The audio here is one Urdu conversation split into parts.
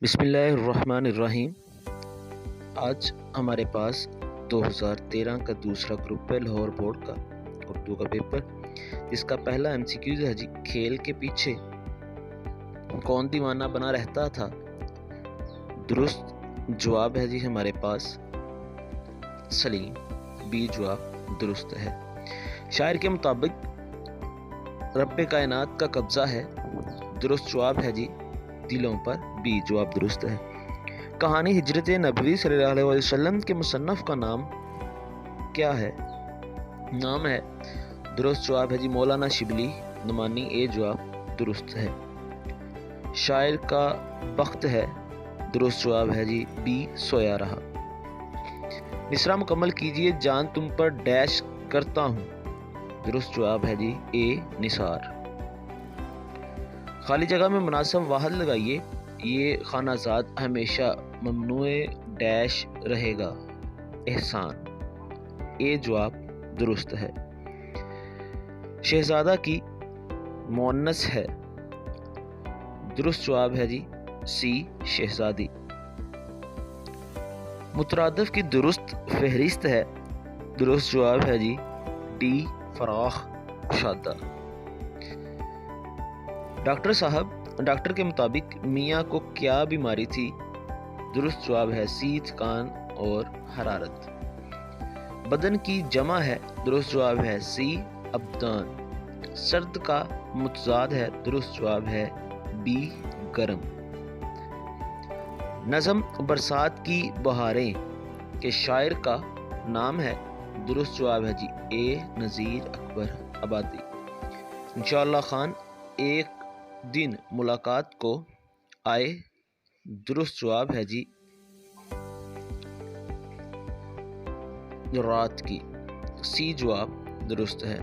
بسم اللہ الرحمن الرحیم۔ آج ہمارے پاس 2013 کا دوسرا گروپ ہے لاہور بورڈ کا اردو کا پیپر، جس کا پہلا MCQ ہے جی کھیل کے پیچھے کون دیوانہ بنا رہتا تھا۔ درست جواب ہے جی ہمارے پاس سلیم، بی جواب درست ہے۔ شاعر کے مطابق رب کائنات کا قبضہ ہے، درست جواب ہے جی دلوں پر، بی جواب درست ہے۔ کہانی ہجرت نبوی صلی اللہ علیہ وسلم کے مصنف کا نام کیا ہے؟ نام ہے، درست جواب ہے جی مولانا شبلی نعمانی، اے جواب درست ہے۔ شاعر کا بخت ہے، درست جواب ہے جی بی سویا رہا۔ مصرع مکمل کیجئے جان تم پر ڈیش کرتا ہوں، درست جواب ہے جی اے نثار۔ خالی جگہ میں مناسب واحد لگائیے، یہ خانہ زاد ہمیشہ ممنوع ڈیش رہے گا، احسان، اے جواب درست ہے۔ شہزادہ کی مؤنث ہے، درست جواب ہے جی سی شہزادی۔ مترادف کی درست فہرست ہے، درست جواب ہے جی ڈی فراخ کشادہ۔ ڈاکٹر صاحب، ڈاکٹر کے مطابق میاں کو کیا بیماری تھی؟ درست جواب ہے سی تھکان اور حرارت۔ بدن کی جمع ہے، درست جواب ہے سی ابدان۔ سرد کا متضاد ہے، درست جواب ہے بی گرم۔ نظم برسات کی بہاریں کے شاعر کا نام ہے، درست جواب ہے جی اے نذیر اکبر آبادی۔ انشاءاللہ خان ایک دن ملاقات کو آئے، درست جواب ہے جی رات کی، سی جواب درست ہے۔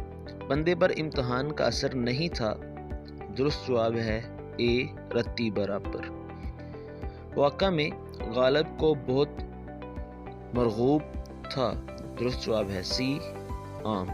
بندے پر امتحان کا اثر نہیں تھا، درست جواب ہے اے رتی برابر۔ واقعہ میں غالب کو بہت مرغوب تھا، درست جواب ہے سی عام۔